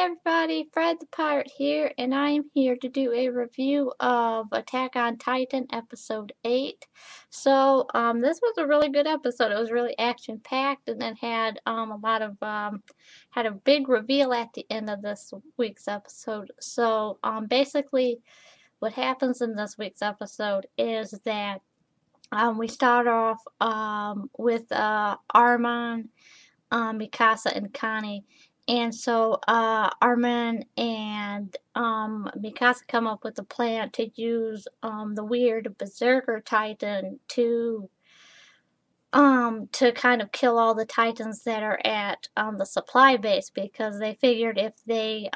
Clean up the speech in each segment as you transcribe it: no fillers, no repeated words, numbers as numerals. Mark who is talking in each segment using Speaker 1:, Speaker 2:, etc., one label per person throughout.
Speaker 1: everybody, Fred the Pirate here, and I am here to do a review of Attack on Titan episode 8. This was a really good episode. It was really action-packed and it had had a big reveal at the end of this week's episode. Basically what happens in this week's episode is that we start off with Armin, Mikasa, and Connie. And so Armin and Mikasa come up with a plan to use the weird Berserker Titan to kind of kill all the Titans that are at the supply base, because they figured if they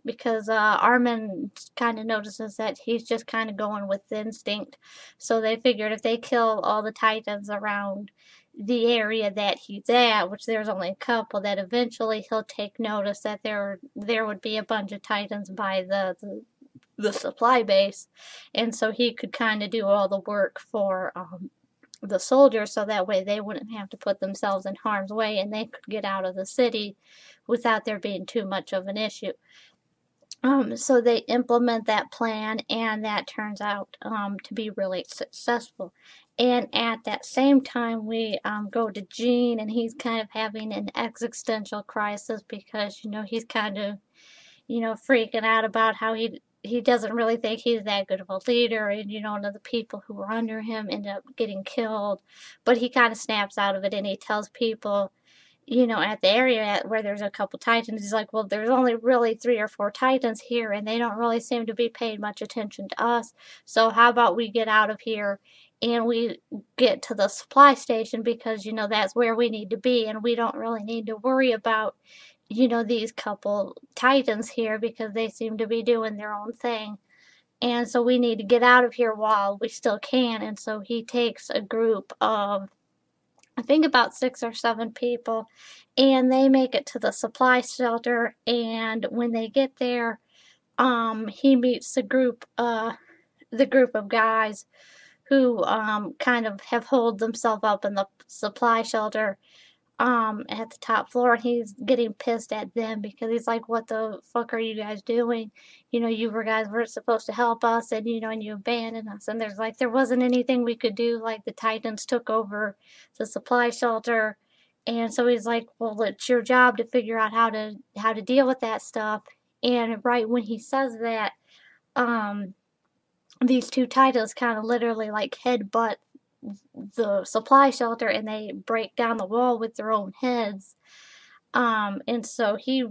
Speaker 1: because Armin kind of notices that he's just kind of going with instinct, so they figured if they kill all the Titans around the area that he's at, which there's only a couple, that eventually he'll take notice that there would be a bunch of Titans by the supply base, and so he could kind of do all the work for the soldiers, so that way they wouldn't have to put themselves in harm's way and they could get out of the city without there being too much of an issue. So they implement that plan, and that turns out to be really successful. And at that same time, we go to Gene, and he's kind of having an existential crisis because, he's kind of, freaking out about how he doesn't really think he's that good of a leader, and none of the people who were under him end up getting killed. But he kind of snaps out of it, and he tells people, at the area where there's a couple Titans, he's like, well, there's only really 3 or 4 Titans here, and they don't really seem to be paying much attention to us. So how about we get out of here and we get to the supply station, because, that's where we need to be, and we don't really need to worry about these couple Titans here, because they seem to be doing their own thing. And so we need to get out of here while we still can. And so he takes a group of, I think, about 6 or 7 people, and they make it to the supply shelter. And when they get there, he meets the group of guys who kind of have holed themselves up in the supply shelter at the top floor, and he's getting pissed at them because he's like, what the fuck are you guys doing? You guys were supposed to help us, and and you abandoned us. And there wasn't anything we could do. Like, the Titans took over the supply shelter. And so he's like, well, it's your job to figure out how to deal with that stuff. And right when he says that, these 2 Titans kind of literally like headbutt the supply shelter, and they break down the wall with their own heads. And so he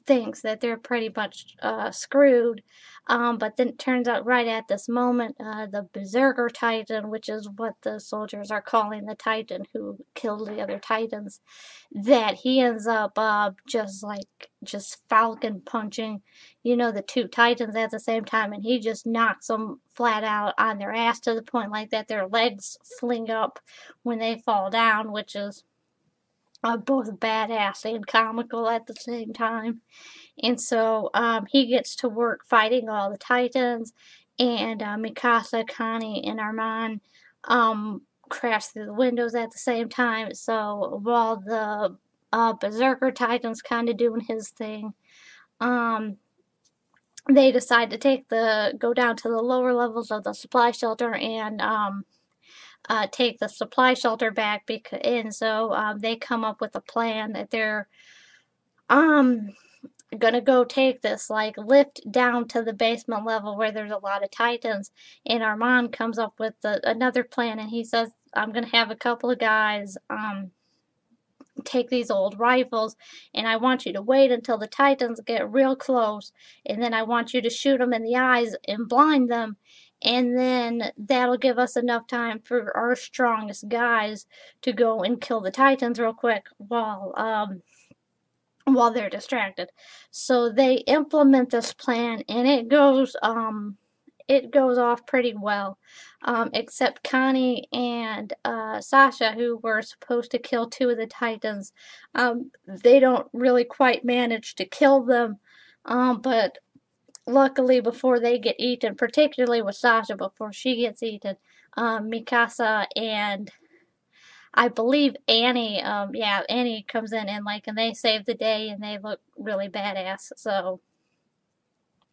Speaker 1: thinks that they're pretty much screwed. But then it turns out right at this moment, the Berserker Titan, which is what the soldiers are calling the Titan who killed the other Titans, that he ends up just falcon punching, the 2 Titans at the same time, and he just knocks them flat out on their ass, to the point like that their legs fling up when they fall down, which is both badass and comical at the same time. And so he gets to work fighting all the Titans, and Mikasa, Connie, and Armin crash through the windows at the same time. So while the Berserker Titan's kind of doing his thing, they decide to go down to the lower levels of the supply shelter and take the supply shelter back, and so they come up with a plan that they're gonna go take this lift down to the basement level where there's a lot of Titans. And Armand comes up with another plan, and he says, I'm gonna have a couple of guys take these old rifles, and I want you to wait until the Titans get real close, and then I want you to shoot them in the eyes and blind them, and then that'll give us enough time for our strongest guys to go and kill the Titans real quick while they're distracted. So they implement this plan, and it goes off pretty well, except Connie and Sasha, who were supposed to kill 2 of the Titans. They don't really quite manage to kill them, but luckily, before they get eaten, particularly with Sasha, before she gets eaten, Mikasa and I believe Annie, yeah, Annie comes in and like, and they save the day and they look really badass. So,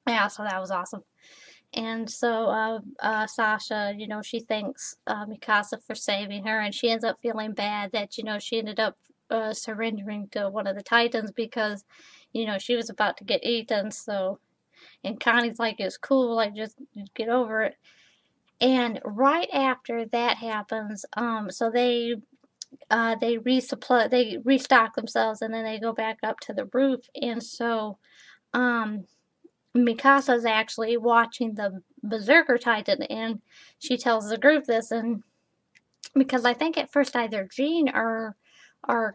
Speaker 1: yeah, so that was awesome. And so, Sasha, she thanks Mikasa for saving her, and she ends up feeling bad that, she ended up surrendering to one of the Titans because, she was about to get eaten. So, and Connie's like, it's cool, like, just get over it. And right after that happens, so they resupply, they restock themselves, and then they go back up to the roof. And so, um, Mikasa's actually watching the Berserker Titan, and she tells the group this, and because I think at first either Jean or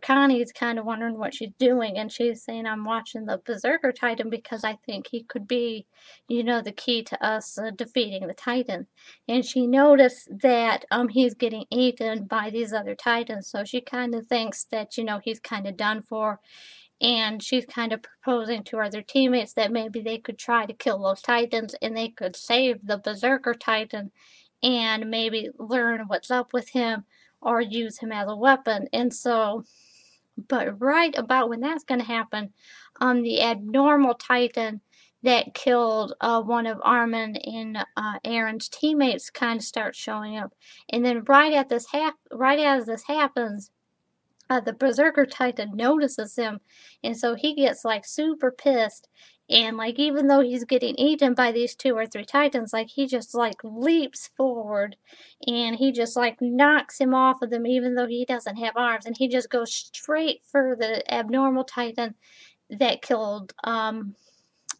Speaker 1: Connie's kind of wondering what she's doing, and she's saying, I'm watching the Berserker Titan because I think he could be, the key to us defeating the Titan. And she noticed that he's getting eaten by these other Titans, so she kind of thinks that, he's kind of done for, and she's kind of proposing to her other teammates that maybe they could try to kill those Titans and they could save the Berserker Titan and maybe learn what's up with him or use him as a weapon. And so, but right about when that's going to happen, the abnormal Titan that killed one of Armin and Aaron's teammates kind of starts showing up. And then right as this happens, the Berserker Titan notices him, and so he gets like super pissed. And like, even though he's getting eaten by these two or three Titans, like he just like leaps forward and he just like knocks him off of them, even though he doesn't have arms, and he just goes straight for the abnormal Titan that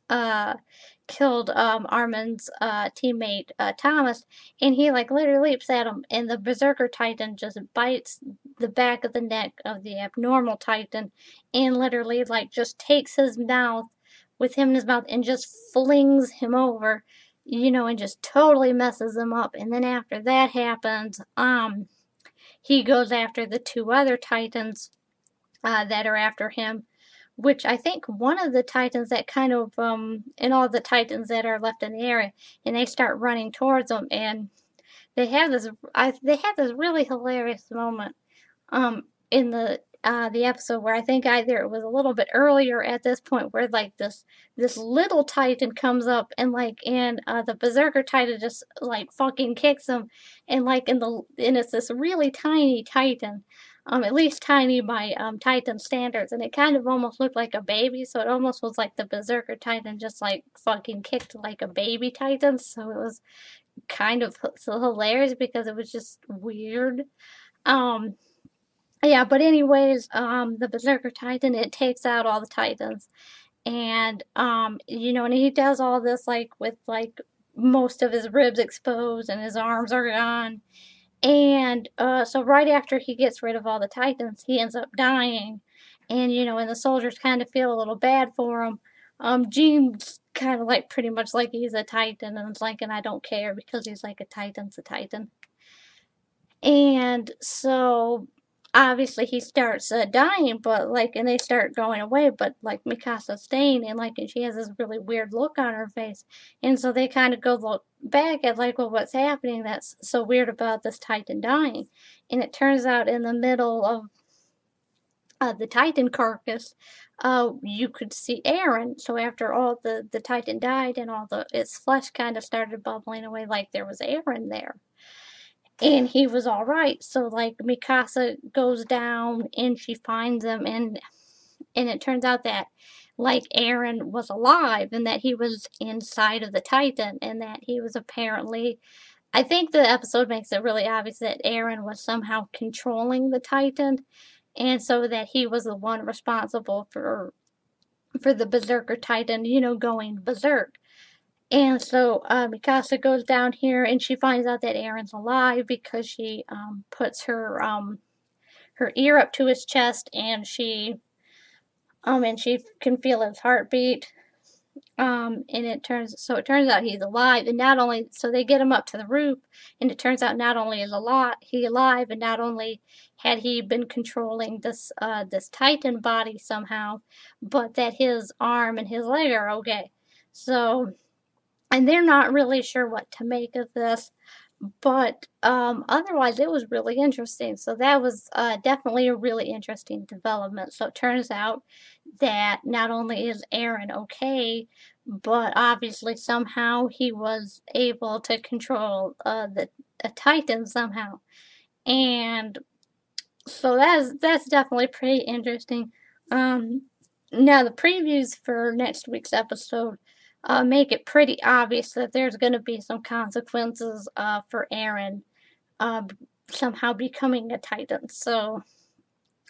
Speaker 1: uh, killed Armin's teammate Thomas, and he like literally leaps at him, and the Berserker Titan just bites the back of the neck of the abnormal Titan, and literally like just takes his mouth with him in his mouth and just flings him over, and just totally messes him up. And then after that happens, he goes after the two other Titans that are after him, which I think one of the Titans that kind of and all the Titans that are left in the area, and they start running towards them, and they have this really hilarious moment in the episode where I think either it was a little bit earlier at this point where like this little Titan comes up, and the Berserker Titan just like fucking kicks him, and it's this really tiny Titan, at least tiny by Titan standards, and it kind of almost looked like a baby, so it almost was like the Berserker Titan just like fucking kicked like a baby Titan, so it was kind of so hilarious because it was just weird. Um, yeah, but anyways, the Berserker Titan, it takes out all the Titans. And and he does all this like with like most of his ribs exposed and his arms are gone. And so right after he gets rid of all the Titans, he ends up dying. And and the soldiers kind of feel a little bad for him. Gene's kind of like pretty much like he's a Titan, and it's like, and I don't care because he's like a Titan's a Titan. And so obviously he starts dying, but like, and they start going away, but like Mikasa's staying, and like, and she has this really weird look on her face. And so they kind of go look back at like, well, what's happening that's so weird about this Titan dying? And it turns out in the middle of the Titan carcass, you could see Aaron. So after all the Titan died and all its flesh kind of started bubbling away, like there was Aaron there, and he was all right. So like Mikasa goes down and she finds him, and it turns out that like Aaron was alive and that he was inside of the Titan, and that he was apparently, I think the episode makes it really obvious that Aaron was somehow controlling the Titan, and so that he was the one responsible for the Berserker Titan, going berserk. And so Mikasa goes down here and she finds out that Aaron's alive because she puts her ear up to his chest, and she can feel his heartbeat. And it turns out he's alive, and not only so they get him up to the roof, and it turns out not only is he alive, and not only had he been controlling this Titan body somehow, but that his arm and his leg are okay. So, and they're not really sure what to make of this, But otherwise, it was really interesting. So that was definitely a really interesting development. So it turns out that not only is Aaron okay, but obviously somehow he was able to control the a Titan somehow, and so that's definitely pretty interesting. Um, Now the previews for next week's episode make it pretty obvious that there's going to be some consequences for Aaron uh, somehow becoming a Titan. So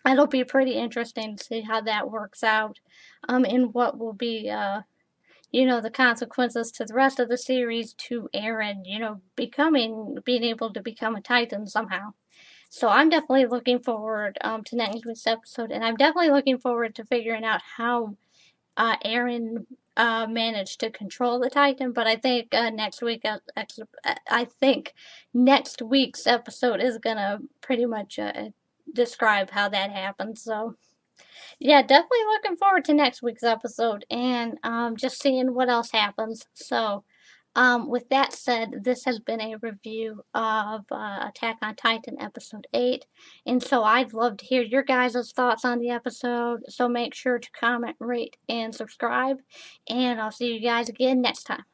Speaker 1: it'll be pretty interesting to see how that works out, and what will be, the consequences to the rest of the series to Aaron, being able to become a Titan somehow. So I'm definitely looking forward to next week's episode, and I'm definitely looking forward to figuring out how Aaron managed to control the Titan. But I think next week's episode is gonna pretty much describe how that happened. So yeah, definitely looking forward to next week's episode and just seeing what else happens. So with that said, this has been a review of Attack on Titan episode 8. And so I'd love to hear your guys' thoughts on the episode. So make sure to comment, rate, and subscribe. And I'll see you guys again next time.